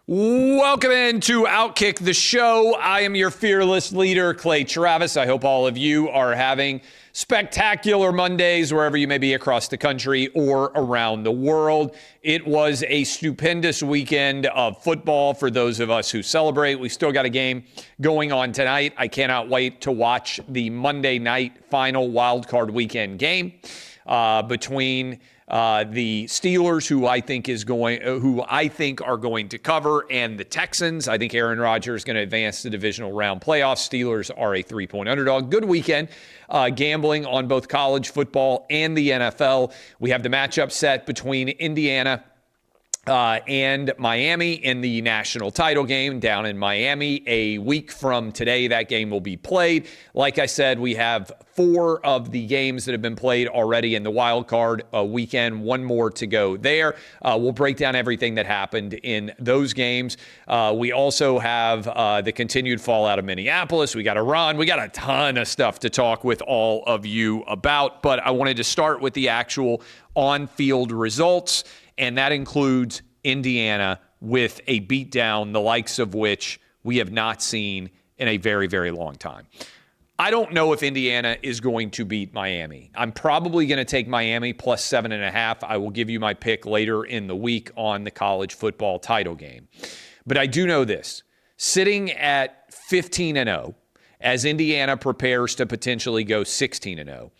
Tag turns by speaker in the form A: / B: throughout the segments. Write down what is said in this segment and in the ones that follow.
A: Welcome into OutKick, the show. I am your fearless leader, Clay Travis. I hope all of you are having spectacular Mondays wherever you may be across the country or around the world. It was a stupendous weekend of football for those of us who celebrate. We still got a game going on tonight. I cannot wait to watch the Monday night final wildcard weekend game between the Steelers, who I think are going to cover, and the Texans. I think Aaron Rodgers is going to advance the divisional round playoffs. Steelers are a 3-point underdog. Good weekend gambling on both college football and the NFL. We have the matchup set between Indiana and Miami in the national title game down in Miami. A week from today, that game will be played. Like I said, we have 4 of the games that have been played already in the wild card weekend. 1 more to go there. We'll break down everything that happened in those games. We also have the continued fallout of Minneapolis. We got Iran. We got a ton of stuff to talk with all of you about. But I wanted to start with the actual on-field results. And that includes Indiana with a beatdown, the likes of which we have not seen in a very, very long time. I don't know if Indiana is going to beat Miami. I'm probably going to take Miami plus 7.5. I will give you my pick later in the week on the college football title game. But I do know this. Sitting at 15-0, as Indiana prepares to potentially go 16-0,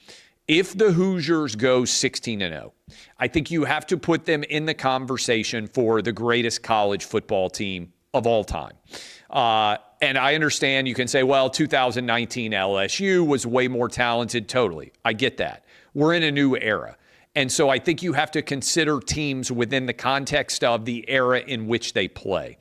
A: if the Hoosiers go 16-0, I think you have to put them in the conversation for the greatest college football team of all time. And I understand you can say, well, 2019 LSU was way more talented. Totally. I get that. We're in a new era. And so I think you have to consider teams within the context of the era in which they play.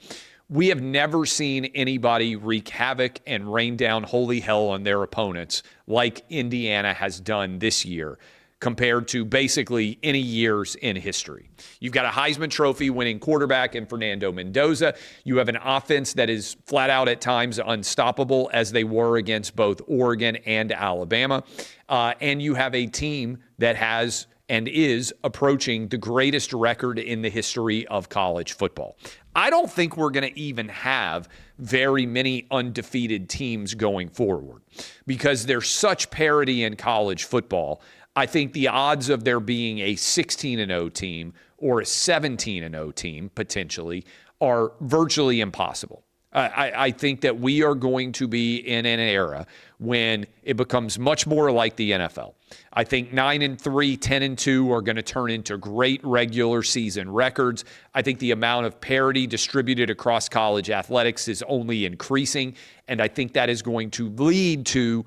A: We have never seen anybody wreak havoc and rain down holy hell on their opponents like Indiana has done this year compared to basically any years in history. You've got a Heisman Trophy winning quarterback in Fernando Mendoza. You have an offense that is flat out at times unstoppable, as they were against both Oregon and Alabama. And you have a team that has and is approaching the greatest record in the history of college football. I don't think we're going to even have very many undefeated teams going forward because there's such parity in college football. I think the odds of there being a 16-0 team or a 17-0 team potentially are virtually impossible. I think that we are going to be in an era when it becomes much more like the NFL. I think 9-3, 10-2 are going to turn into great regular season records. I think the amount of parity distributed across college athletics is only increasing, and I think that is going to lead to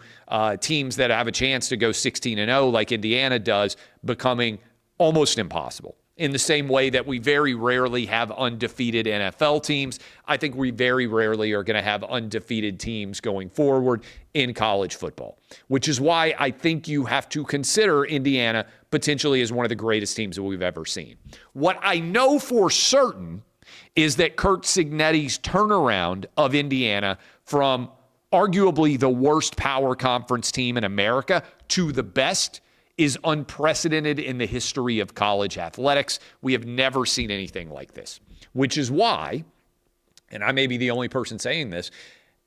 A: teams that have a chance to go 16-0 like Indiana does becoming almost impossible. In the same way that we very rarely have undefeated NFL teams, I think we very rarely are going to have undefeated teams going forward in college football, which is why I think you have to consider Indiana potentially as one of the greatest teams that we've ever seen. What I know for certain is that Kirk Cignetti's turnaround of Indiana from arguably the worst power conference team in America to the best is unprecedented in the history of college athletics. We have never seen anything like this, which is why, and I may be the only person saying this,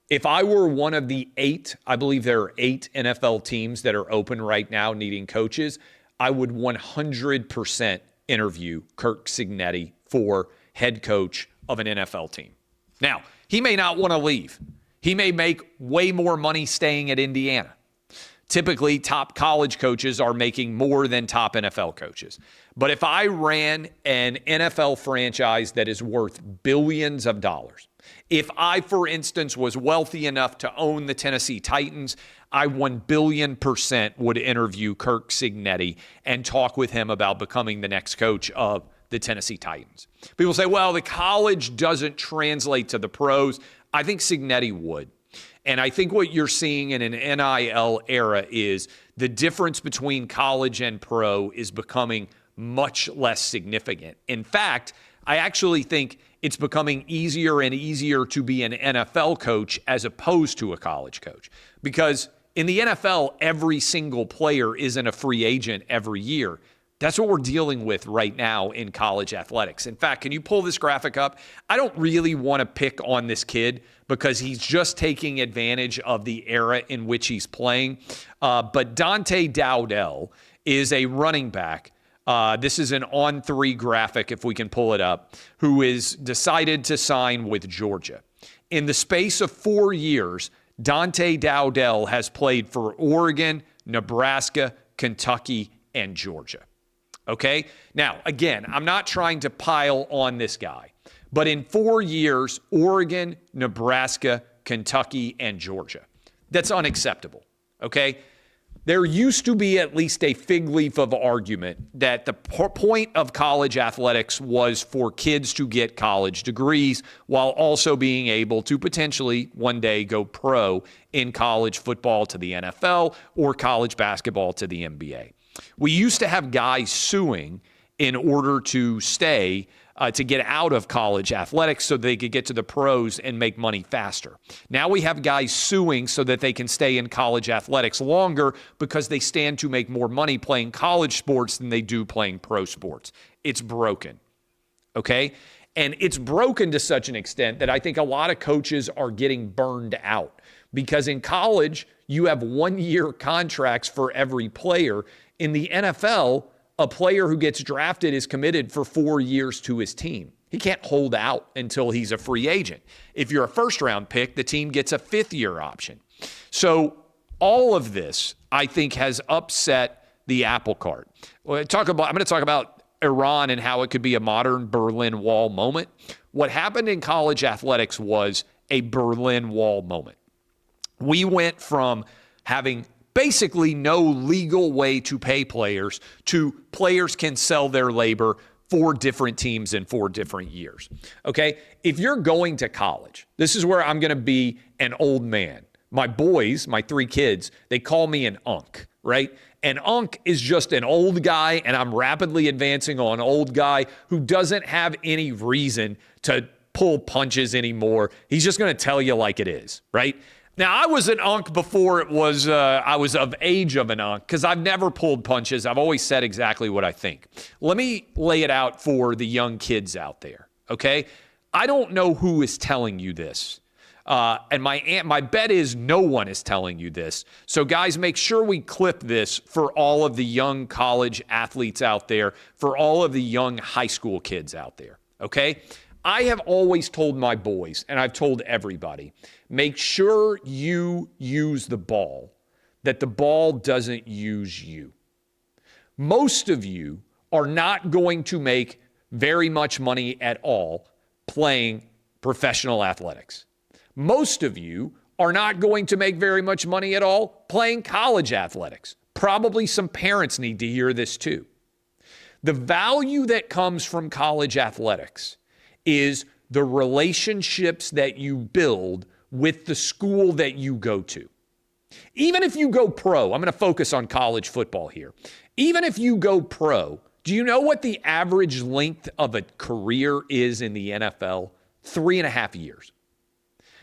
A: if I were one of the 8, I believe there are 8 NFL teams that are open right now needing coaches, I would 100% interview Kirk Cignetti for head coach of an NFL team. Now, he may not want to leave. He may make way more money staying at Indiana. Typically, top college coaches are making more than top NFL coaches. But if I ran an NFL franchise that is worth billions of dollars, if I, for instance, was wealthy enough to own the Tennessee Titans, I 1 billion% would interview Kirk Cignetti and talk with him about becoming the next coach of the Tennessee Titans. People say, well, the college doesn't translate to the pros. I think Cignetti would. And I think what you're seeing in an NIL era is the difference between college and pro is becoming much less significant. In fact, I actually think it's becoming easier and easier to be an NFL coach as opposed to a college coach. Because in the NFL, every single player isn't a free agent every year. That's what we're dealing with right now in college athletics. In fact, can you pull this graphic up? I don't really want to pick on this kid because he's just taking advantage of the era in which he's playing. But Dante Dowdell is a running back. This is an on-3 graphic, if we can pull it up, who is decided to sign with Georgia. In the space of 4 years, Dante Dowdell has played for Oregon, Nebraska, Kentucky, and Georgia. Okay? Now, again, I'm not trying to pile on this guy, but in 4 years, Oregon, Nebraska, Kentucky, and Georgia. That's unacceptable. Okay? There used to be at least a fig leaf of argument that the point of college athletics was for kids to get college degrees while also being able to potentially one day go pro in college football to the NFL or college basketball to the NBA. We used to have guys suing in order to stay, to get out of college athletics so they could get to the pros and make money faster. Now we have guys suing so that they can stay in college athletics longer because they stand to make more money playing college sports than they do playing pro sports. It's broken, okay? And it's broken to such an extent that I think a lot of coaches are getting burned out because in college, you have 1-year contracts for every player. In the NFL, a player who gets drafted is committed for 4 years to his team. He can't hold out until he's a free agent. If you're a first-round pick, the team gets a 5th-year option. So all of this, I think, has upset the apple cart. I'm going to talk about Iran and how it could be a modern Berlin Wall moment. What happened in college athletics was a Berlin Wall moment. We went from having basically no legal way to pay players to players can sell their labor for different teams in 4 different years. Okay? If you're going to college, this is where I'm going to be an old man. My boys, my 3 kids, they call me an unk, right? An unk is just an old guy, and I'm rapidly advancing on old guy who doesn't have any reason to pull punches anymore. He's just going to tell you like it is, right? Now, I was an unk before I was of age of an unk because I've never pulled punches. I've always said exactly what I think. Let me lay it out for the young kids out there, okay? I don't know who is telling you this. And my bet is no one is telling you this. So, guys, make sure we clip this for all of the young college athletes out there, for all of the young high school kids out there, okay? I have always told my boys, and I've told everybody, make sure you use the ball, that the ball doesn't use you. Most of you are not going to make very much money at all playing professional athletics. Most of you are not going to make very much money at all playing college athletics. Probably some parents need to hear this too. The value that comes from college athletics is the relationships that you build with the school that you go to. Even if you go pro, I'm going to focus on college football here. Even if you go pro, do you know what the average length of a career is in the NFL? 3.5 years.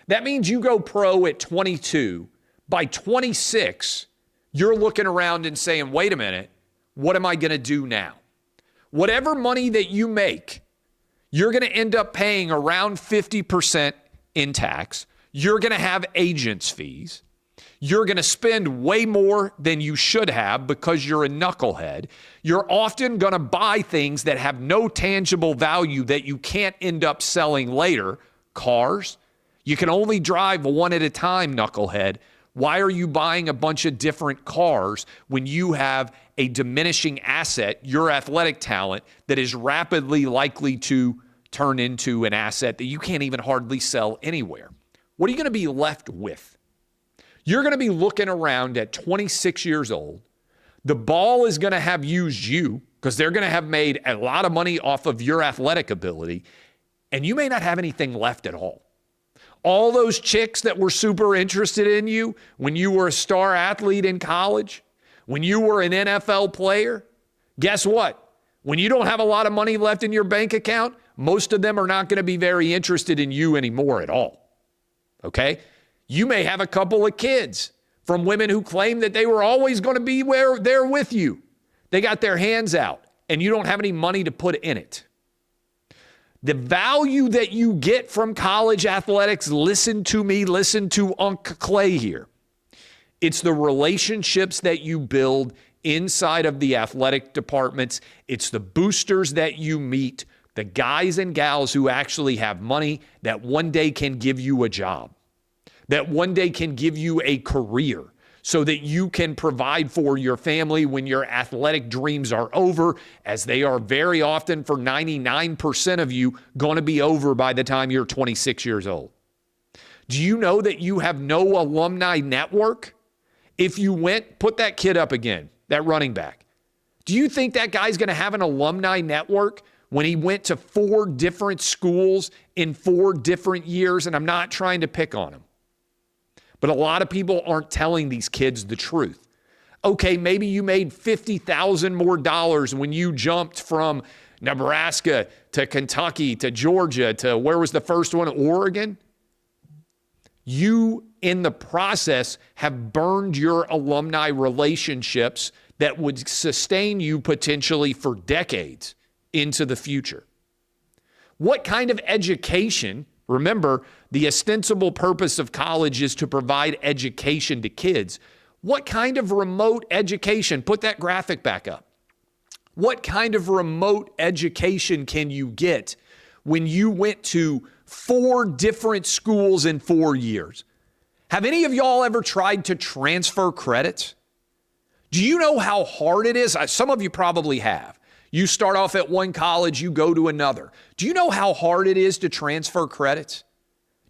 A: That means you go pro at 22. By 26, you're looking around and saying, wait a minute, what am I going to do now? Whatever money that you make, you're going to end up paying around 50% in tax. You're going to have agents' fees. You're going to spend way more than you should have because you're a knucklehead. You're often going to buy things that have no tangible value that you can't end up selling later. Cars. You can only drive one at a time, knucklehead. Why are you buying a bunch of different cars when you have a diminishing asset, your athletic talent, that is rapidly likely to turn into an asset that you can't even hardly sell anywhere? What are you going to be left with? You're going to be looking around at 26 years old. The ball is going to have used you because they're going to have made a lot of money off of your athletic ability, and you may not have anything left at all. All those chicks that were super interested in you when you were a star athlete in college, when you were an NFL player, guess what? When you don't have a lot of money left in your bank account, most of them are not going to be very interested in you anymore at all. Okay? You may have a couple of kids from women who claim that they were always going to be there with you. They got their hands out. and you don't have any money to put in it. The value that you get from college athletics, listen to me, listen to Unc Clay here. It's the relationships that you build inside of the athletic departments. It's the boosters that you meet, the guys and gals who actually have money that one day can give you a job, that one day can give you a career so that you can provide for your family when your athletic dreams are over, as they are very often for 99% of you going to be over by the time you're 26 years old. Do you know that you have no alumni network? If you went, put that kid up again, that running back. Do you think that guy's going to have an alumni network when he went to 4 different schools in 4 different years? And I'm not trying to pick on him, but a lot of people aren't telling these kids the truth. Okay, maybe you made $50,000 more dollars when you jumped from Nebraska to Kentucky to Georgia to where was the first one? Oregon. You, in the process, have burned your alumni relationships that would sustain you potentially for decades into the future. What kind of education? Remember, the ostensible purpose of college is to provide education to kids. What kind of remote education? Put that graphic back up. What kind of remote education can you get when you went to 4 different schools in 4 years? Have any of y'all ever tried to transfer credits? Do you know how hard it is? Some of you probably have. You start off at one college, you go to another. Do you know how hard it is to transfer credits?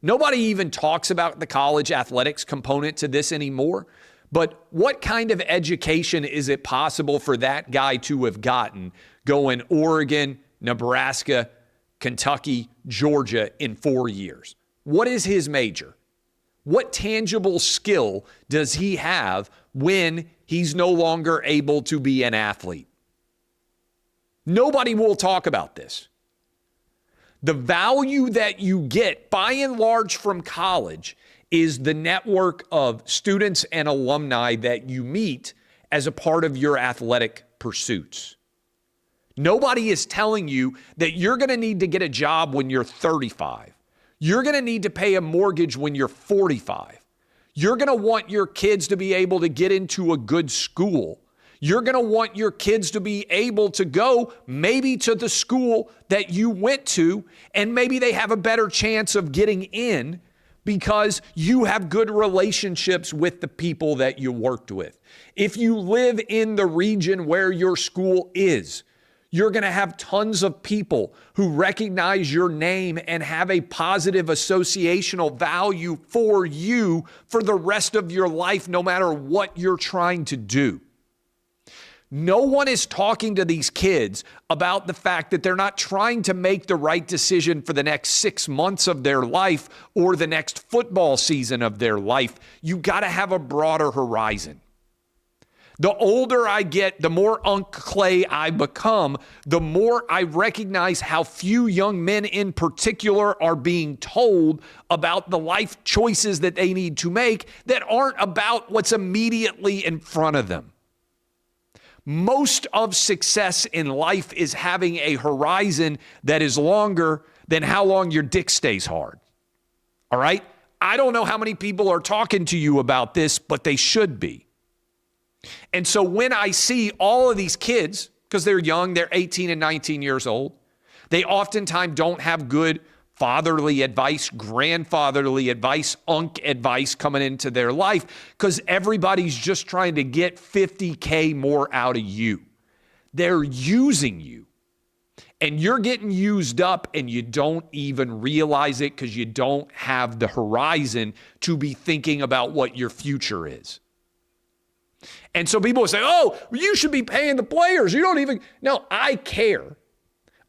A: Nobody even talks about the college athletics component to this anymore. But what kind of education is it possible for that guy to have gotten going Oregon, Nebraska, Kentucky, Georgia in 4 years? What is his major? What tangible skill does he have when he's no longer able to be an athlete? Nobody will talk about this. The value that you get, by and large, from college is the network of students and alumni that you meet as a part of your athletic pursuits. Nobody is telling you that you're going to need to get a job when you're 35. You're going to need to pay a mortgage when you're 45. You're going to want your kids to be able to get into a good school. You're going to want your kids to be able to go maybe to the school that you went to, and maybe they have a better chance of getting in because you have good relationships with the people that you worked with. If you live in the region where your school is, you're going to have tons of people who recognize your name and have a positive associational value for you for the rest of your life, no matter what you're trying to do. No one is talking to these kids about the fact that they're not trying to make the right decision for the next 6 months of their life or the next football season of their life. You got to have a broader horizon. The older I get, the more Unc Clay I become, the more I recognize how few young men in particular are being told about the life choices that they need to make that aren't about what's immediately in front of them. Most of success in life is having a horizon that is longer than how long your dick stays hard. All right? I don't know how many people are talking to you about this, but they should be. And so when I see all of these kids, because they're young, they're 18 and 19 years old, they oftentimes don't have good fatherly advice, grandfatherly advice, Unc advice coming into their life because everybody's just trying to get $50K more out of you. They're using you. And you're getting used up and you don't even realize it because you don't have the horizon to be thinking about what your future is. And so people will say, oh, you should be paying the players. You don't even. No, I care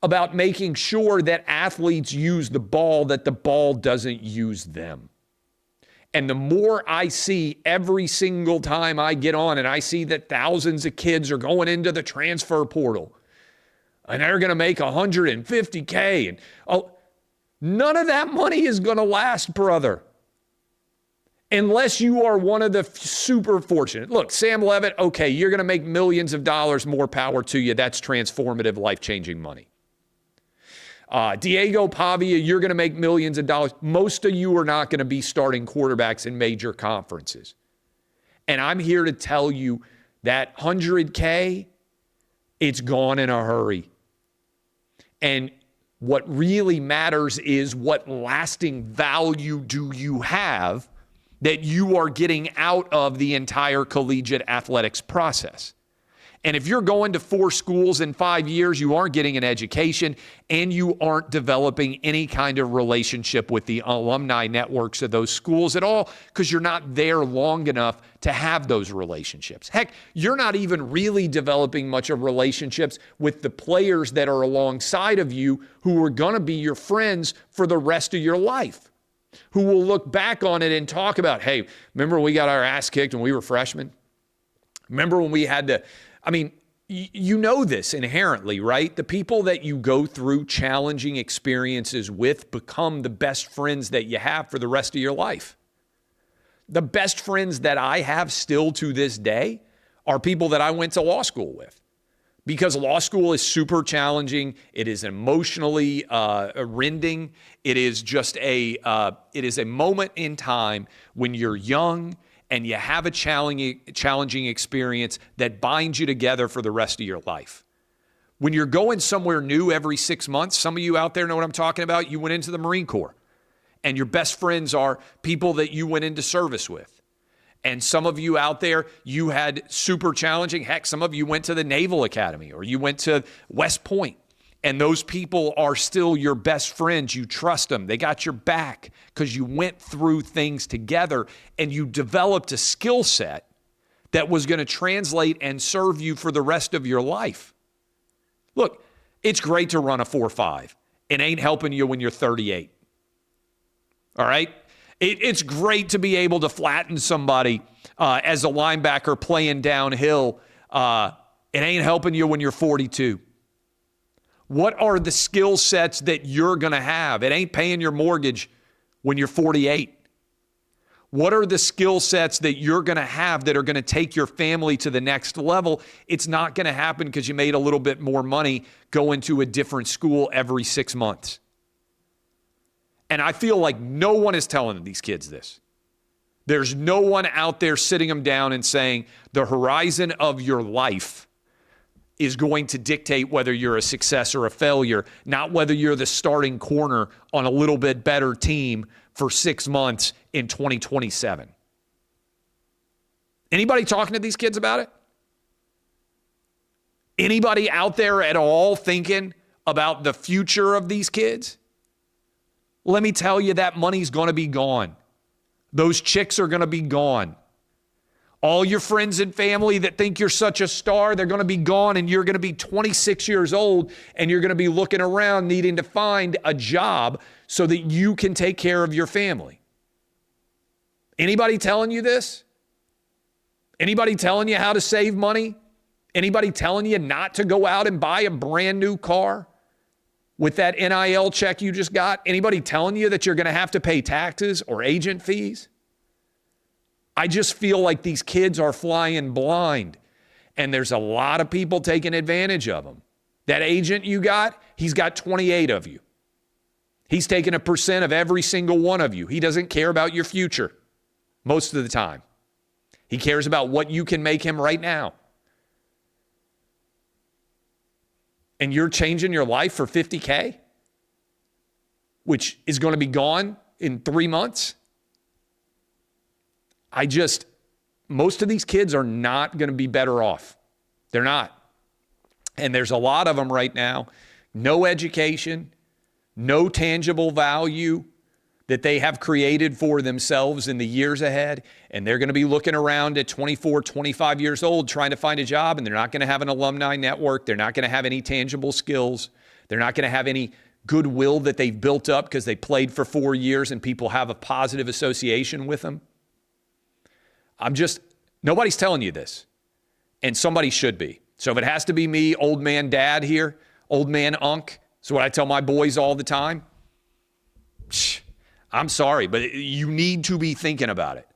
A: about making sure that athletes use the ball, that the ball doesn't use them. And the more I see every single time I get on and I see that thousands of kids are going into the transfer portal and they're going to make $150K. And none of that money is going to last, brother. Unless you are one of the super fortunate. Look, Sam Levitt, okay, you're going to make millions of dollars, more power to you. That's transformative, life-changing money. Diego Pavia, you're going to make millions of dollars. Most of you are not going to be starting quarterbacks in major conferences. And I'm here to tell you that 100K, it's gone in a hurry. And what really matters is what lasting value do you have that you are getting out of the entire collegiate athletics process. And if you're going to 4 schools in 5 years, you aren't getting an education and you aren't developing any kind of relationship with the alumni networks of those schools at all because you're not there long enough to have those relationships. Heck, you're not even really developing much of relationships with the players that are alongside of you who are going to be your friends for the rest of your life, who will look back on it and talk about, hey, remember when we got our ass kicked when we were freshmen? Remember when we had to, I mean, you know this inherently, right? The people that you go through challenging experiences with become the best friends that you have for the rest of your life. The best friends that I have still to this day are people that I went to law school with, because law school is super challenging. It is emotionally rending. It is just it is a moment in time when you're young and you have a challenging experience that binds you together for the rest of your life. When you're going somewhere new every 6 months, some of you out there know what I'm talking about. You went into the Marine Corps, and your best friends are people that you went into service with. And some of you out there, you had super challenging. Heck, some of you went to the Naval Academy or you went to West Point. And those people are still your best friends. You trust them. They got your back because you went through things together and you developed a skill set that was going to translate and serve you for the rest of your life. Look, it's great to run a 4.5. It ain't helping you when you're 38. All right? It's great to be able to flatten somebody as a linebacker playing downhill. It ain't helping you when you're 42. What are the skill sets that you're going to have? It ain't paying your mortgage when you're 48. What are the skill sets that you're going to have that are going to take your family to the next level? It's not going to happen because you made a little bit more money going to a different school every 6 months. And I feel like no one is telling these kids this. There's no one out there sitting them down and saying the horizon of your life is going to dictate whether you're a success or a failure, not whether you're the starting corner on a little bit better team for 6 months in 2027. Anybody talking to these kids about it? Anybody out there at all thinking about the future of these kids? Let me tell you, that money's going to be gone. Those chicks are going to be gone. All your friends and family that think you're such a star, they're going to be gone, and you're going to be 26 years old, and you're going to be looking around needing to find a job so that you can take care of your family. Anybody telling you this? Anybody telling you how to save money? Anybody telling you not to go out and buy a brand new car with that NIL check you just got? Anybody telling you that you're going to have to pay taxes or agent fees? I just feel like these kids are flying blind, and there's a lot of people taking advantage of them. That agent you got, he's got 28 of you. He's taking 1% of every single one of you. He doesn't care about your future most of the time. He cares about what you can make him right now. And you're changing your life for $50K, which is going to be gone in 3 months. Most of these kids are not going to be better off. They're not. And there's a lot of them right now, no education, no tangible value that they have created for themselves in the years ahead. And they're going to be looking around at 24, 25 years old trying to find a job, and they're not going to have an alumni network. They're not going to have any tangible skills. They're not going to have any goodwill that they've built up because they played for 4 years and people have a positive association with them. Nobody's telling you this, and somebody should be. So if it has to be me, old man dad here, old man Unc, that's what I tell my boys all the time. I'm sorry, but you need to be thinking about it.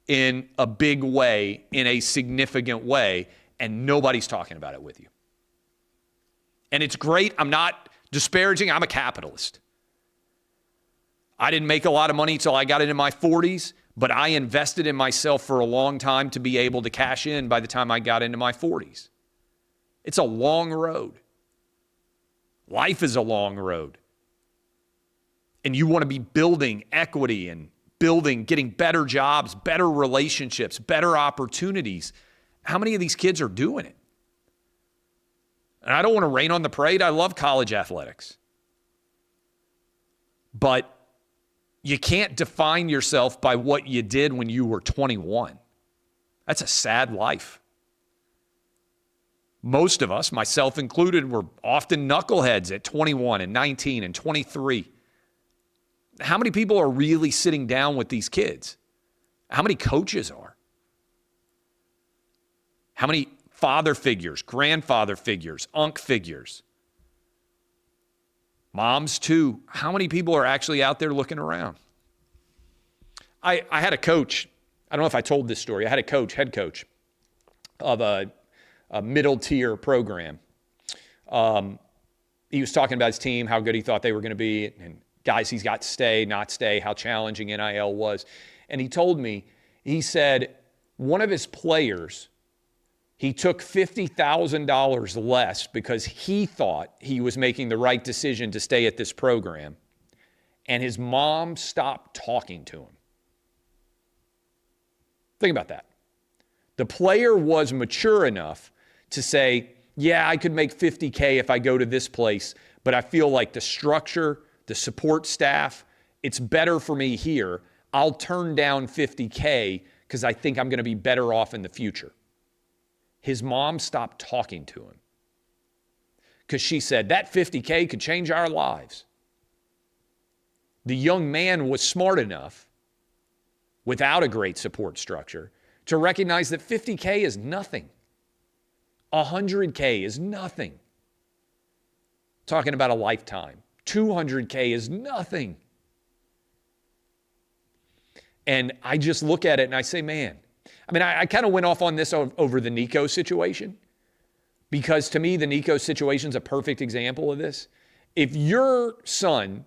A: in a big way, in a significant way, and nobody's talking about it with you. And it's great. I'm not disparaging. I'm a capitalist. I didn't make a lot of money until I got into my 40s, but I invested in myself for a long time to be able to cash in by the time I got into my 40s. It's a long road. Life is a long road. And you want to be building equity and getting better jobs, better relationships, better opportunities. How many of these kids are doing it? And I don't want to rain on the parade. I love college athletics. But you can't define yourself by what you did when you were 21. That's a sad life. Most of us, myself included, were often knuckleheads at 21 and 19 and 23. How many people are really sitting down with these kids? How many coaches are? How many father figures, grandfather figures, unc figures? Moms too. How many people are actually out there looking around? I had a coach. I don't know if I told this story. I had a coach, head coach of a middle tier program. He was talking about his team, how good he thought they were going to be, and guys he's got to stay, not stay, how challenging NIL was. And he told me, he said, one of his players, he took $50,000 less because he thought he was making the right decision to stay at this program, and his mom stopped talking to him. Think about that. The player was mature enough to say, yeah, I could make $50K if I go to this place, but I feel like the structure, the support staff, it's better for me here. I'll turn down $50K because I think I'm going to be better off in the future. His mom stopped talking to him because she said that $50K could change our lives. The young man was smart enough, without a great support structure, to recognize that $50K is nothing. $100K is nothing. Talking about a lifetime. $200K is nothing. And I just look at it and I say, man, I mean, I kind of went off on this over the Nico situation, because to me, the Nico situation is a perfect example of this. If your son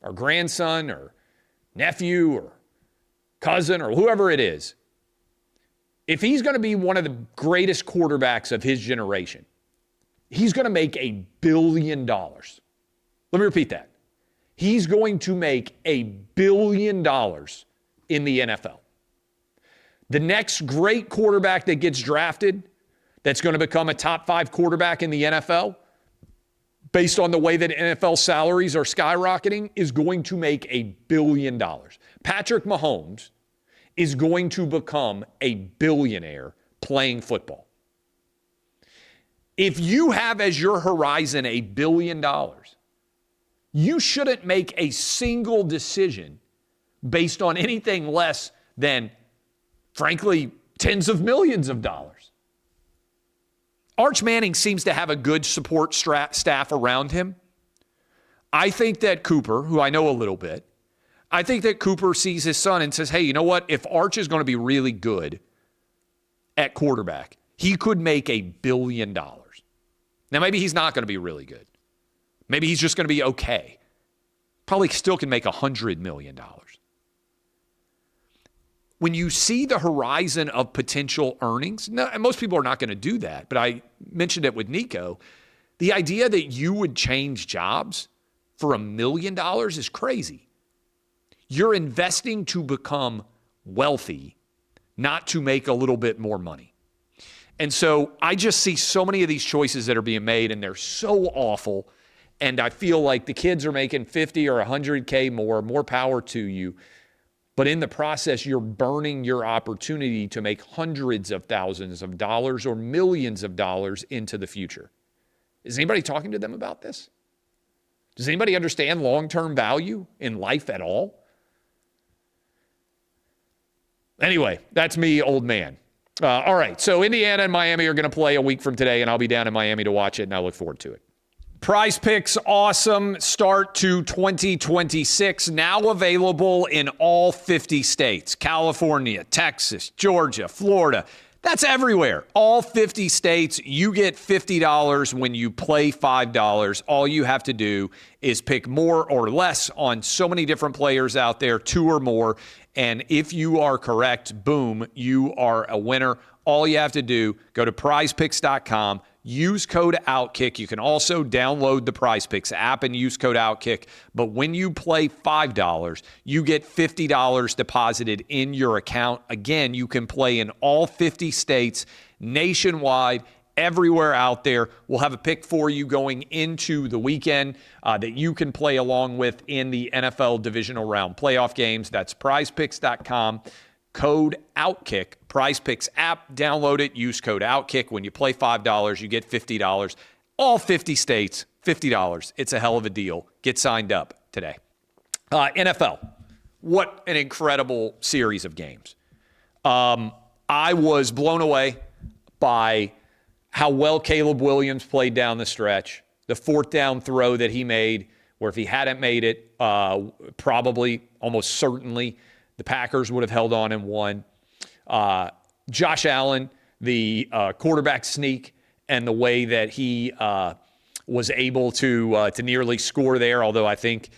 A: or grandson or nephew or cousin or whoever it is, if he's going to be one of the greatest quarterbacks of his generation, he's going to make $1 billion. Let me repeat that. He's going to make $1 billion in the NFL. The next great quarterback that gets drafted, that's going to become a top 5 quarterback in the NFL, based on the way that NFL salaries are skyrocketing, is going to make $1 billion. Patrick Mahomes is going to become a billionaire playing football. If you have as your horizon $1 billion, you shouldn't make a single decision based on anything less than, frankly, tens of millions of dollars. Arch Manning seems to have a good support staff around him. I think that Cooper, who I know a little bit, I think that Cooper sees his son and says, hey, you know what? If Arch is going to be really good at quarterback, he could make $1 billion. Now, maybe he's not going to be really good. Maybe he's just going to be okay. Probably still can make $100 million. When you see the horizon of potential earnings, and most people are not going to do that, but I mentioned it with Nico, the idea that you would change jobs for $1 million is crazy. You're investing to become wealthy, not to make a little bit more money. And so I just see so many of these choices that are being made, and they're so awful. And I feel like the kids are making 50 or 100K more power to you. But in the process, you're burning your opportunity to make hundreds of thousands of dollars or millions of dollars into the future. Is anybody talking to them about this? Does anybody understand long-term value in life at all? Anyway, that's me, old man. All right, so Indiana and Miami are going to play a week from today, and I'll be down in Miami to watch it, and I look forward to it. Prize Picks, awesome start to 2026. Now available in all 50 states. California, Texas, Georgia, Florida. That's everywhere. All 50 states. You get $50 when you play $5. All you have to do is pick more or less on so many different players out there, 2 or more. And if you are correct, boom, you are a winner. All you have to do, go to prizepicks.com. Use code OutKick. You can also download the Prize Picks app and use code OutKick. But when you play $5, you get $50 deposited in your account. Again, you can play in all 50 states, nationwide, everywhere out there. We'll have a pick for you going into the weekend that you can play along with in the NFL divisional round playoff games. That's prizepicks.com. Code OutKick. Prize Picks app, download it, use code OutKick. When you play $5, you get $50. All 50 states, $50. It's a hell of a deal. Get signed up today. NFL, what an incredible series of games. I was blown away by how well Caleb Williams played down the stretch. The 4th down throw that he made, where if he hadn't made it, probably, almost certainly, the Packers would have held on and won. Josh Allen, the quarterback sneak, and the way that he was able to nearly score there, although I think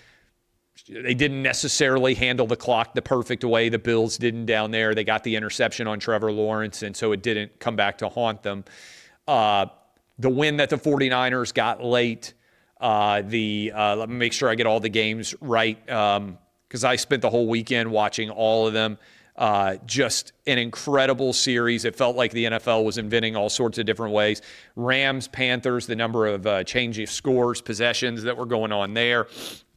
A: they didn't necessarily handle the clock the perfect way. The Bills didn't down there. They got the interception on Trevor Lawrence, and so it didn't come back to haunt them. The win that the 49ers got late, let me make sure I get all the games right, because I spent the whole weekend watching all of them. Just an incredible series. It felt like the NFL was inventing all sorts of different ways. Rams, Panthers, the number of change of scores, possessions that were going on there.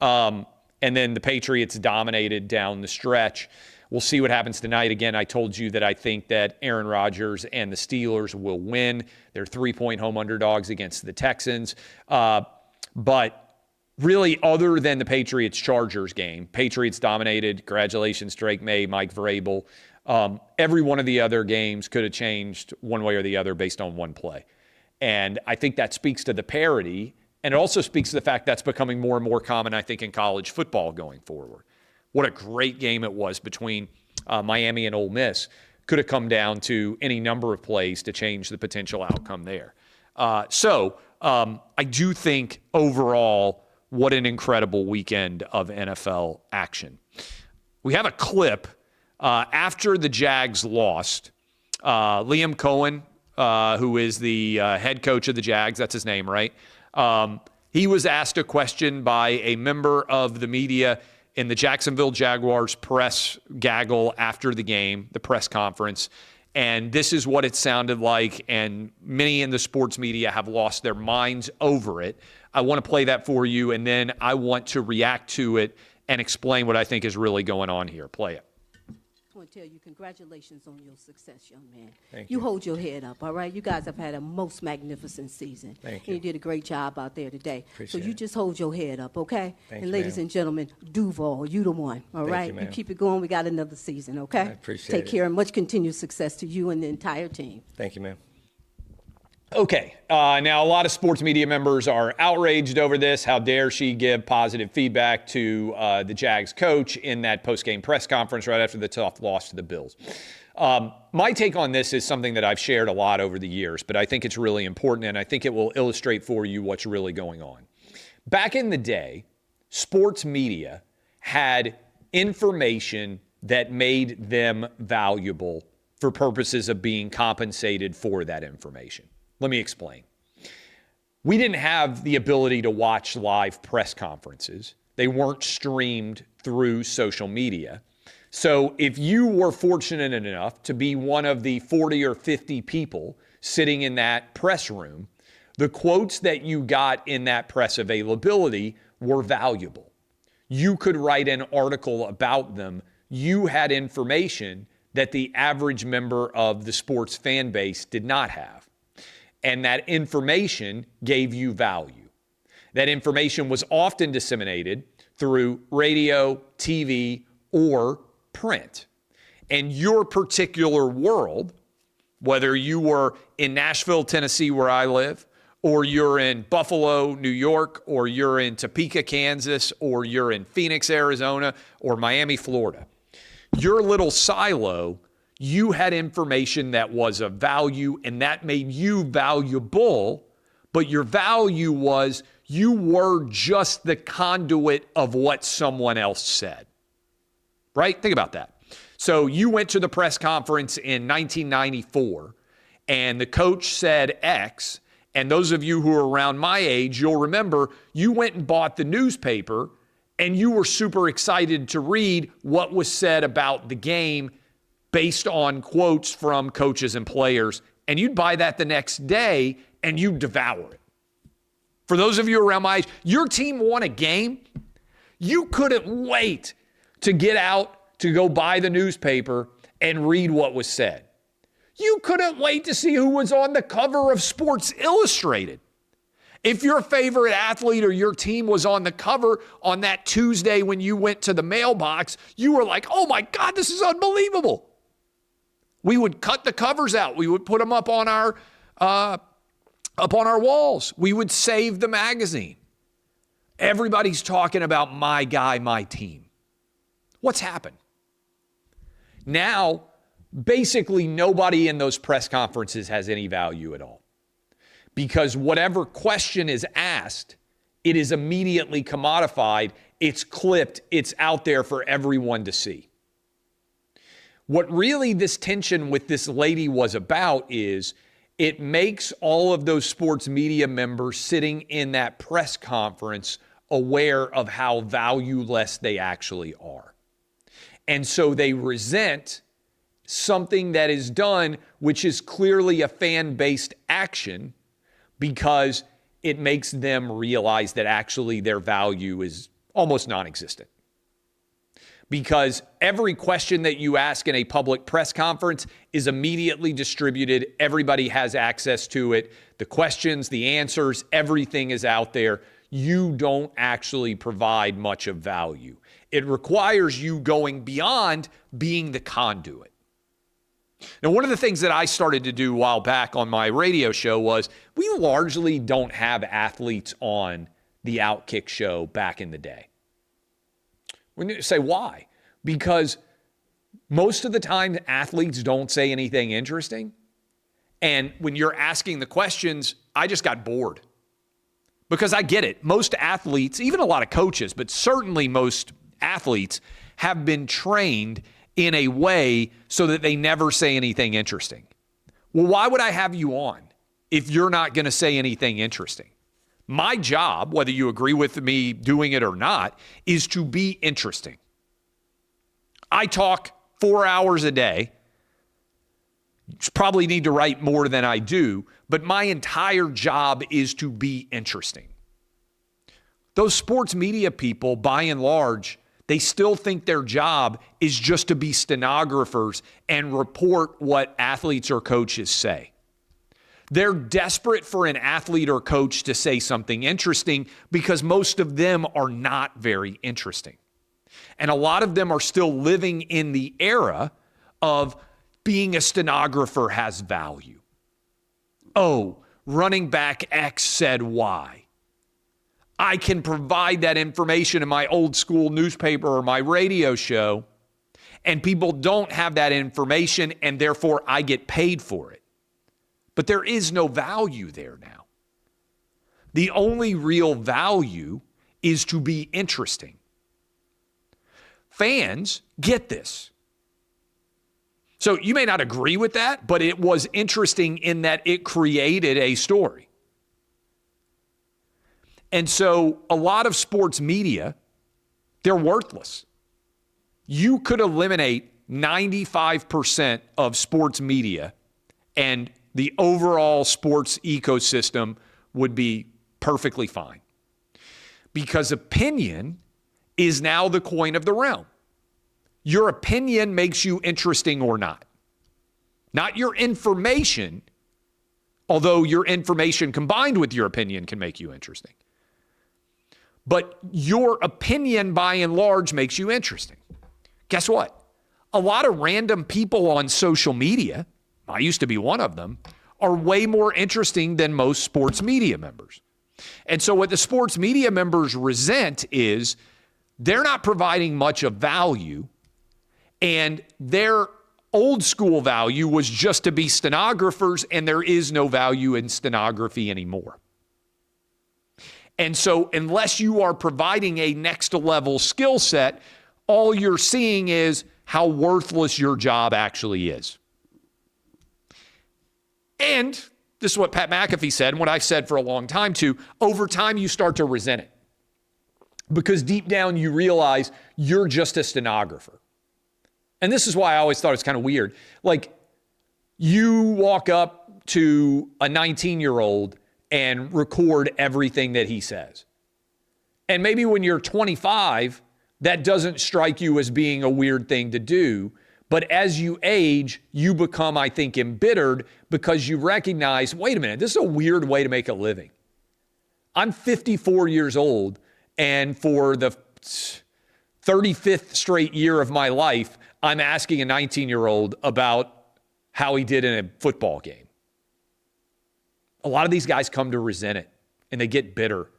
A: And then the Patriots dominated down the stretch. We'll see what happens tonight. Again, I told you that I think that Aaron Rodgers and the Steelers will win. They're 3-point home underdogs against the Texans. But really, other than the Patriots-Chargers game, Patriots dominated. Congratulations, Drake May, Mike Vrabel. Every one of the other games could have changed one way or the other based on one play. And I think that speaks to the parity, and it also speaks to the fact that's becoming more and more common, I think, in college football going forward. What a great game it was between Miami and Ole Miss. Could have come down to any number of plays to change the potential outcome there. So I do think overall, what an incredible weekend of NFL action. We have a clip after the Jags lost. Liam Cohen, who is the head coach of the Jags, that's his name, right? He was asked a question by a member of the media in the Jacksonville Jaguars press gaggle after the game, the press conference. And this is what it sounded like, and many in the sports media have lost their minds over it. I want to play that for you, and then I want to react to it and explain what I think is really going on here. Play it.
B: I want to tell you congratulations on your success, young man.
C: Thank you.
B: You hold your head up, all right? You guys have had a most magnificent season.
C: Thank you.
B: And you did a great job out there today.
C: Appreciate
B: so you
C: it.
B: just hold your head up, okay?
C: Thank
B: and
C: you,
B: ladies
C: ma'am.
B: and gentlemen, Duval, you the one, all
C: Thank
B: right?
C: you, ma'am.
B: keep it going. We got another season, okay?
C: I appreciate
B: Take
C: it.
B: care and much continued success to you and the entire team.
C: Thank you, ma'am.
A: Okay, now a lot of sports media members are outraged over this. How dare she give positive feedback to the Jags coach in that post-game press conference right after the tough loss to the Bills. My take on this is something that I've shared a lot over the years, but I think it's really important, and I think it will illustrate for you what's really going on. Back in the day, sports media had information that made them valuable for purposes of being compensated for that information. Let me explain. We didn't have the ability to watch live press conferences. They weren't streamed through social media. So if you were fortunate enough to be one of the 40 or 50 people sitting in that press room, the quotes that you got in that press availability were valuable. You could write an article about them. You had information that the average member of the sports fan base did not have. And that information gave you value. That information was often disseminated through radio, TV, or print. And your particular world, whether you were in Nashville, Tennessee, where I live, or you're in Buffalo, New York, or you're in Topeka, Kansas, or you're in Phoenix, Arizona, or Miami, Florida. Your little silo, you had information that was of value, and that made you valuable, but your value was you were just the conduit of what someone else said. Right? Think about that. So you went to the press conference in 1994, and the coach said X, and those of you who are around my age, you'll remember you went and bought the newspaper, and you were super excited to read what was said about the game based on quotes from coaches and players, and you'd buy that the next day, and you'd devour it. For those of you around my age, your team won a game, you couldn't wait to get out to go buy the newspaper and read what was said. You couldn't wait to see who was on the cover of Sports Illustrated. If your favorite athlete or your team was on the cover on that Tuesday when you went to the mailbox, you were like, oh my God, this is unbelievable. We would cut the covers out. We would put them up on our walls. We would save the magazine. Everybody's talking about my guy, my team. What's happened? Now, basically nobody in those press conferences has any value at all. Because whatever question is asked, it is immediately commodified, it's clipped, it's out there for everyone to see. What really this tension with this lady was about is it makes all of those sports media members sitting in that press conference aware of how valueless they actually are. And so they resent something that is done, which is clearly a fan-based action, because it makes them realize that actually their value is almost non-existent. Because every question that you ask in a public press conference is immediately distributed. Everybody has access to it. The questions, the answers, everything is out there. You don't actually provide much of value. It requires you going beyond being the conduit. Now, one of the things that I started to do a while back on my radio show was we largely don't have athletes on the OutKick show back in the day. When you say why? Because most of the time athletes don't say anything interesting. And when you're asking the questions, I just got bored. Because I get it. Most athletes, even a lot of coaches, but certainly most athletes have been trained in a way so that they never say anything interesting. Well, why would I have you on if you're not going to say anything interesting? My job, whether you agree with me doing it or not, is to be interesting. I talk 4 hours a day. Probably need to write more than I do, but my entire job is to be interesting. Those sports media people, by and large, they still think their job is just to be stenographers and report what athletes or coaches say. They're desperate for an athlete or coach to say something interesting because most of them are not very interesting. And a lot of them are still living in the era of being a stenographer has value. Oh, running back X said Y. I can provide that information in my old school newspaper or my radio show, and people don't have that information, and therefore I get paid for it. But there is no value there now. The only real value is to be interesting. Fans get this. So you may not agree with that, but it was interesting in that it created a story. And so a lot of sports media, they're worthless. You could eliminate 95% of sports media and the overall sports ecosystem would be perfectly fine. Because opinion is now the coin of the realm. Your opinion makes you interesting or not. Not your information, although your information combined with your opinion can make you interesting. But your opinion, by and large, makes you interesting. Guess what? A lot of random people on social media, I used to be one of them, are way more interesting than most sports media members. And so what the sports media members resent is they're not providing much of value, and their old school value was just to be stenographers, and there is no value in stenography anymore. And so unless you are providing a next level skill set, all you're seeing is how worthless your job actually is. And this is what Pat McAfee said, and what I've said for a long time too. Over time, you start to resent it because deep down you realize you're just a stenographer. And this is why I always thought it's kind of weird. Like, you walk up to a 19-year-old and record everything that he says. And maybe when you're 25, that doesn't strike you as being a weird thing to do. But as you age, you become, I think, embittered because you recognize, wait a minute, this is a weird way to make a living. I'm 54 years old, and for the 35th straight year of my life, I'm asking a 19-year-old about how he did in a football game. A lot of these guys come to resent it, and they get bitter,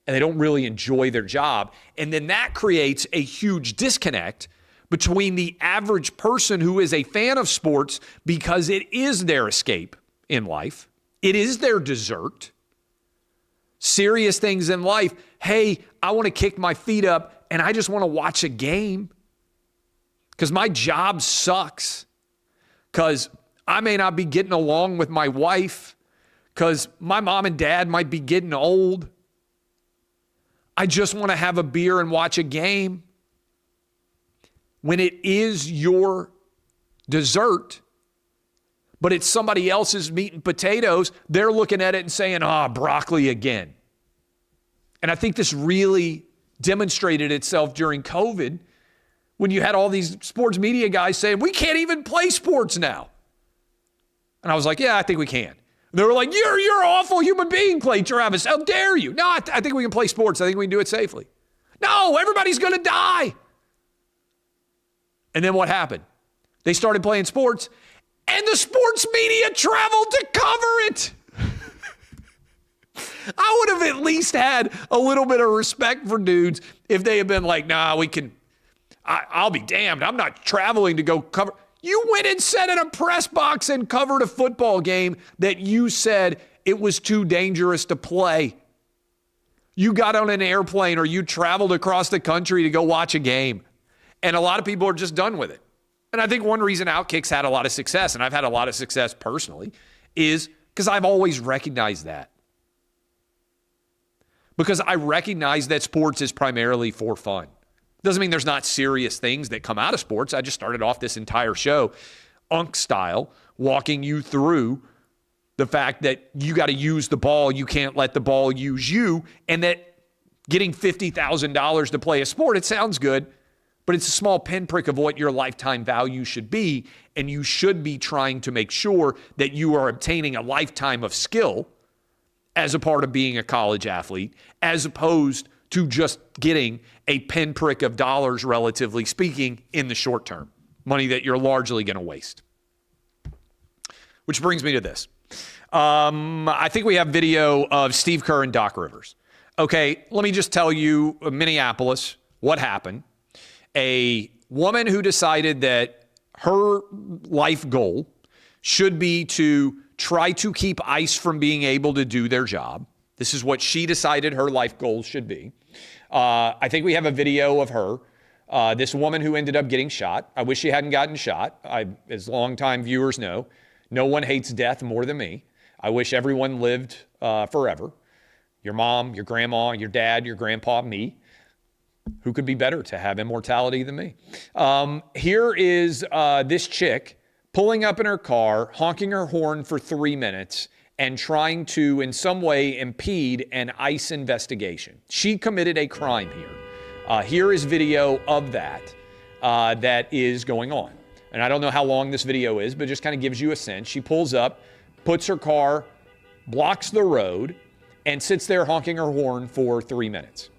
A: and they don't really enjoy their job. And then that creates a huge disconnect between the average person who is a fan of sports because it is their escape in life. It is their dessert. Serious things in life. Hey, I want to kick my feet up and I just want to watch a game because my job sucks, because I may not be getting along with my wife, because my mom and dad might be getting old. I just want to have a beer and watch a game. When it is your dessert, but it's somebody else's meat and potatoes, they're looking at it and saying, broccoli again. And I think this really demonstrated itself during COVID when you had all these sports media guys saying, we can't even play sports now. And I was like, yeah, I think we can. They were like, you're an awful human being, Clay Travis. How dare you? No, I think we can play sports. I think we can do it safely. No, everybody's going to die. And then what happened? They started playing sports, and the sports media traveled to cover it. I would have at least had a little bit of respect for dudes if they had been like, I'll be damned. I'm not traveling to go cover. You went and sat in a press box and covered a football game that you said it was too dangerous to play. You got on an airplane or you traveled across the country to go watch a game. And a lot of people are just done with it. And I think one reason OutKick's had a lot of success, and I've had a lot of success personally, is because I've always recognized that. Because I recognize that sports is primarily for fun. Doesn't mean there's not serious things that come out of sports. I just started off this entire show, Unk style, walking you through the fact that you got to use the ball. You can't let the ball use you. And that getting $50,000 to play a sport, it sounds good, but it's a small pinprick of what your lifetime value should be. And you should be trying to make sure that you are obtaining a lifetime of skill as a part of being a college athlete, as opposed to just getting a pinprick of dollars, relatively speaking, in the short term. Money that you're largely going to waste. Which brings me to this. I think we have video of Steve Kerr and Doc Rivers. Okay, let me just tell you, Minneapolis, what happened. A woman who decided that her life goal should be to try to keep ICE from being able to do their job. This is what she decided her life goals should be. I think we have a video of her, this woman who ended up getting shot. I wish she hadn't gotten shot. As longtime viewers know, no one hates death more than me. I wish everyone lived forever. Your mom, your grandma, your dad, your grandpa, me. Who could be better to have immortality than me? Here is this chick pulling up in her car, honking her horn for 3 minutes, and trying to, in some way, impede an ICE investigation. She committed a crime here. Here is video of that that is going on. And I don't know how long this video is, but it just kind of gives you a sense. She pulls up, puts her car, blocks the road, and sits there honking her horn for 3 minutes.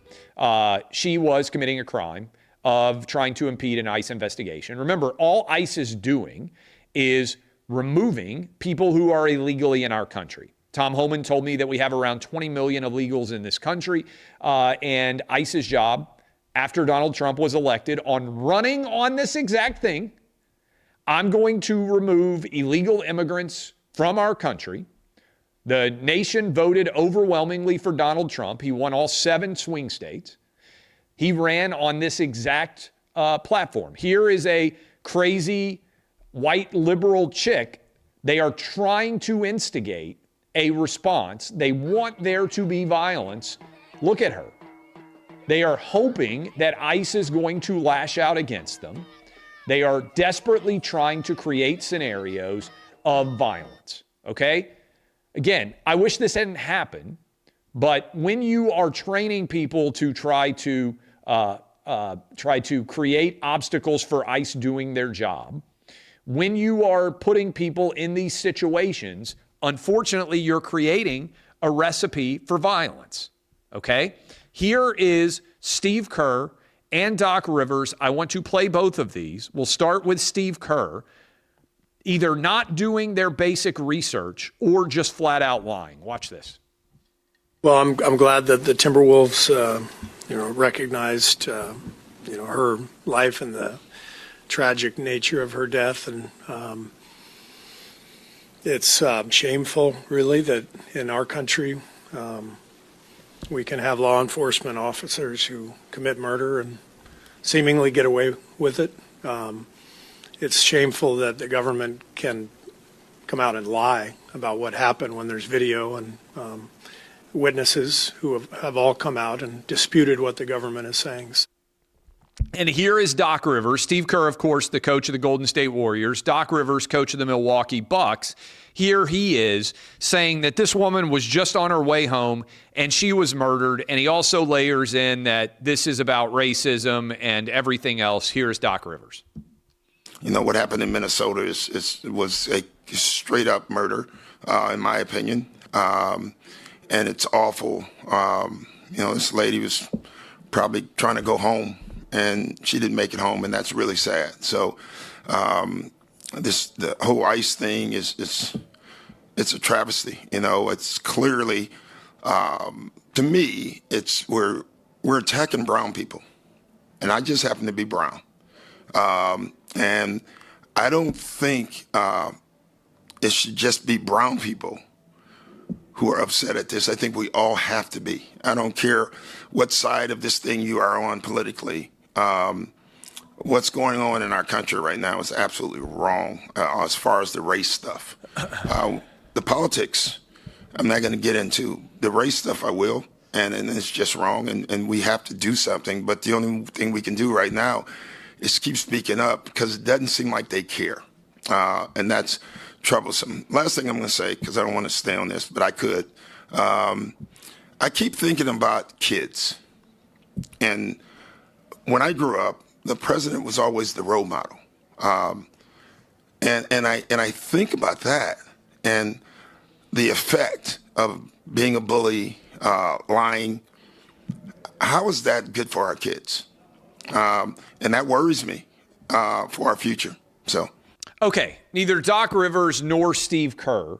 A: She was committing a crime of trying to impede an ICE investigation. Remember, all ICE is doing is removing people who are illegally in our country. Tom Homan told me that we have around 20 million illegals in this country, and ICE's job after Donald Trump was elected on running on this exact thing. I'm going to remove illegal immigrants from our country. The nation voted overwhelmingly for Donald Trump. He won all 7 swing states. He ran on this exact platform. Here is a crazy white liberal chick. They are trying to instigate a response. They want there to be violence. Look at her. They are hoping that ICE is going to lash out against them. They are desperately trying to create scenarios of violence, okay? Again, I wish this hadn't happened, but when you are training people to try to create obstacles for ICE doing their job, when you are putting people in these situations, unfortunately, you're creating a recipe for violence, okay? Here is Steve Kerr and Doc Rivers. I want to play both of these. We'll start with Steve Kerr, either not doing their basic research or just flat out lying. Watch this.
C: Well, I'm glad that the Timberwolves, recognized, her life and the tragic nature of her death, and it's shameful, really, that in our country we can have law enforcement officers who commit murder and seemingly get away with it. It's shameful that the government can come out and lie about what happened when there's video and witnesses who have all come out and disputed what the government is saying.
A: And here is Doc Rivers. Steve Kerr, of course, the coach of the Golden State Warriors. Doc Rivers, coach of the Milwaukee Bucks. Here he is saying that this woman was just on her way home and she was murdered. And he also layers in that this is about racism and everything else. Here's Doc Rivers.
D: You know, what happened in Minnesota was a straight up murder, in my opinion. And it's awful. This lady was probably trying to go home and she didn't make it home, and that's really sad. So the whole ICE thing it's a travesty. It's clearly, to me, we're attacking brown people, and I just happen to be brown. And I don't think it should just be brown people who are upset at this. I think we all have to be. I don't care what side of this thing you are on politically. What's going on in our country right now is absolutely wrong as far as the race stuff. The politics, I'm not going to get into. The race stuff I will, and it's just wrong, and we have to do something. But the only thing we can do right now is keep speaking up, because it doesn't seem like they care, and that's troublesome. Last thing I'm going to say, because I don't want to stay on this, but I could. I keep thinking about kids, and when I grew up, the president was always the role model, and I think about that and the effect of being a bully, lying. How is that good for our kids? And that worries me for our future. So,
A: okay, neither Doc Rivers nor Steve Kerr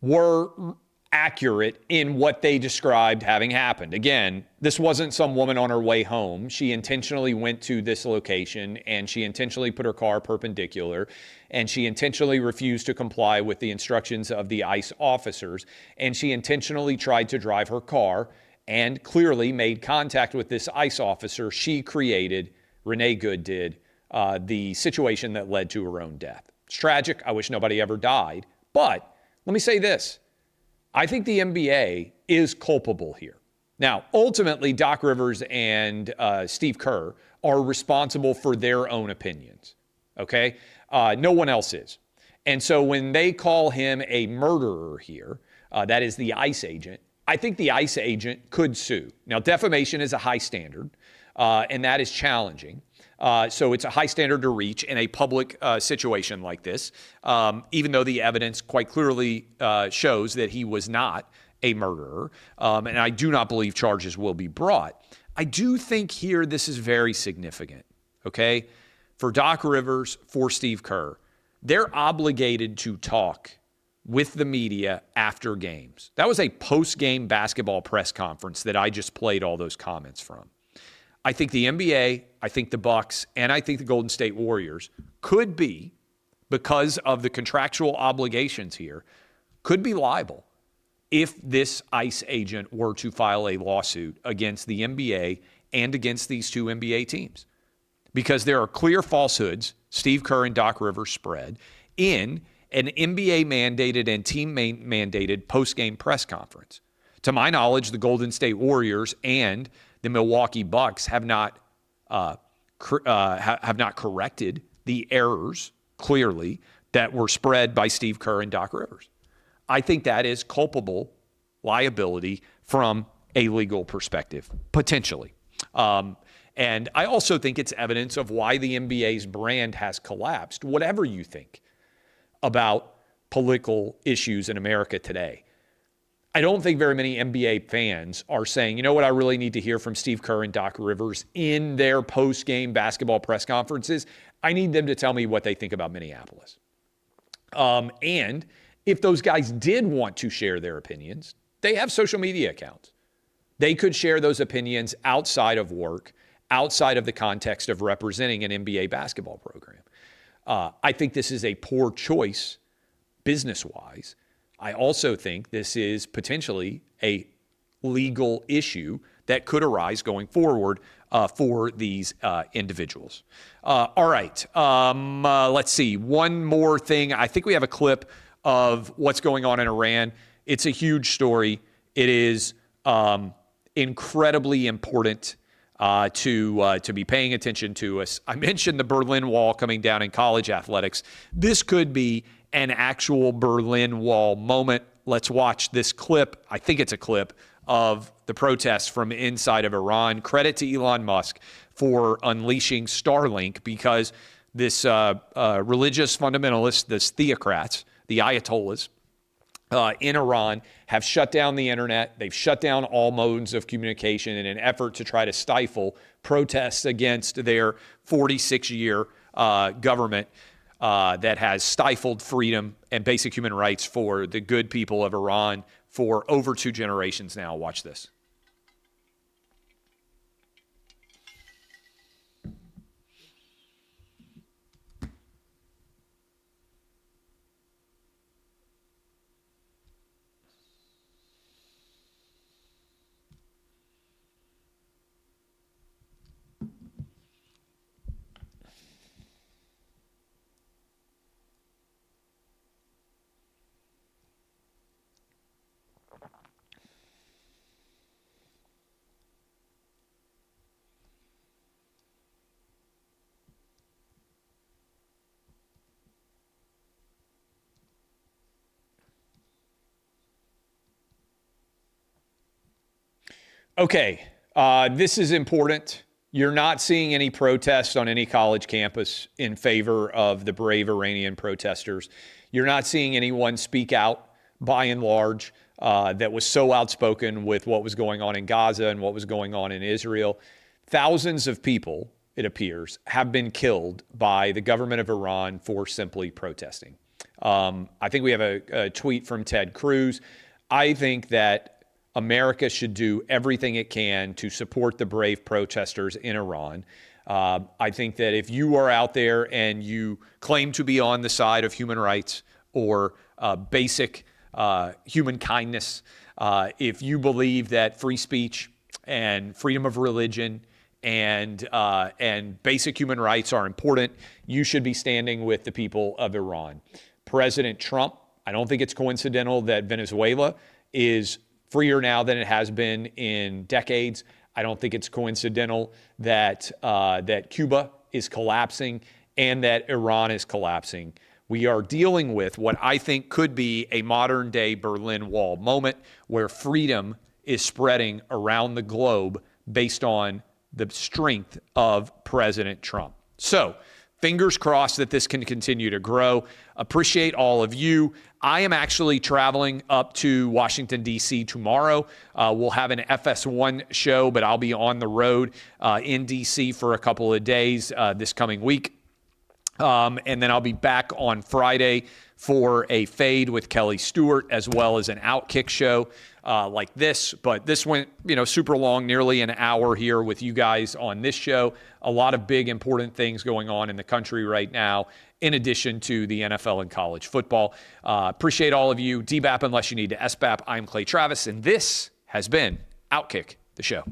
A: were accurate in what they described having happened. Again, this wasn't some woman on her way home. She intentionally went to this location, and she intentionally put her car perpendicular, and she intentionally refused to comply with the instructions of the ICE officers, and she intentionally tried to drive her car and clearly made contact with this ICE officer. She created, Renee Good did, the situation that led to her own death. It's tragic. I wish nobody ever died. But let me say this. I think the NBA is culpable here. Now, ultimately, Doc Rivers and Steve Kerr are responsible for their own opinions, okay? No one else is. And so when they call him a murderer here, that is the ICE agent, I think the ICE agent could sue. Now, defamation is a high standard, and that is challenging. So it's a high standard to reach in a public situation like this, even though the evidence quite clearly shows that he was not a murderer, and I do not believe charges will be brought. I do think here this is very significant, okay? For Doc Rivers, for Steve Kerr, they're obligated to talk with the media after games. That was a post-game basketball press conference that I just played all those comments from. I think the NBA, I think the Bucks, and I think the Golden State Warriors could be, because of the contractual obligations here, could be liable if this ICE agent were to file a lawsuit against the NBA and against these two NBA teams. Because there are clear falsehoods Steve Kerr and Doc Rivers spread in an NBA-mandated and team-mandated post-game press conference. To my knowledge, the Golden State Warriors and the Milwaukee Bucks have not corrected the errors, clearly, that were spread by Steve Kerr and Doc Rivers. I think that is culpable liability from a legal perspective, potentially. And I also think it's evidence of why the NBA's brand has collapsed, whatever you think about political issues in America today. I don't think very many NBA fans are saying, you know what, I really need to hear from Steve Kerr and Doc Rivers in their post-game basketball press conferences. I need them to tell me what they think about Minneapolis. And if those guys did want to share their opinions, they have social media accounts. They could share those opinions outside of work, outside of the context of representing an NBA basketball program. I think this is a poor choice business-wise. I also think this is potentially a legal issue that could arise going forward for these individuals. All right, let's see. One more thing. I think we have a clip of what's going on in Iran. It's a huge story. It is incredibly important to be paying attention to us. I mentioned the Berlin Wall coming down in college athletics. This could be an actual Berlin Wall moment. Let's watch this clip. I think it's a clip of the protests from inside of Iran. Credit to Elon Musk for unleashing Starlink, because this religious fundamentalists, this theocrats, the Ayatollahs in Iran have shut down the internet. They've shut down all modes of communication in an effort to try to stifle protests against their 46-year government that has stifled freedom and basic human rights for the good people of Iran for over 2 generations now. Watch this. Okay, this is important. You're not seeing any protests on any college campus in favor of the brave Iranian protesters. You're not seeing anyone speak out, by and large, that was so outspoken with what was going on in Gaza and what was going on in Israel. Thousands of people, it appears, have been killed by the government of Iran for simply protesting. I think we have a tweet from Ted Cruz. I think that America should do everything it can to support the brave protesters in Iran. I think that if you are out there and you claim to be on the side of human rights or basic human kindness, if you believe that free speech and freedom of religion and basic human rights are important, you should be standing with the people of Iran. President Trump, I don't think it's coincidental that Venezuela is freer now than it has been in decades. I don't think it's coincidental that that Cuba is collapsing and that Iran is collapsing. We are dealing with what I think could be a modern-day Berlin Wall moment where freedom is spreading around the globe based on the strength of President Trump. So, fingers crossed that this can continue to grow. Appreciate all of you. I am actually traveling up to Washington, D.C. tomorrow. We'll have an FS1 show, but I'll be on the road in D.C. for a couple of days this coming week. And then I'll be back on Friday for a fade with Kelly Stewart, as well as an OutKick show like this. But this went, super long, nearly an hour here with you guys on this show. A lot of big, important things going on in the country right now, in addition to the NFL and college football. Appreciate all of you. DBAP unless you need to SBAP. I'm Clay Travis, and this has been OutKick, the show.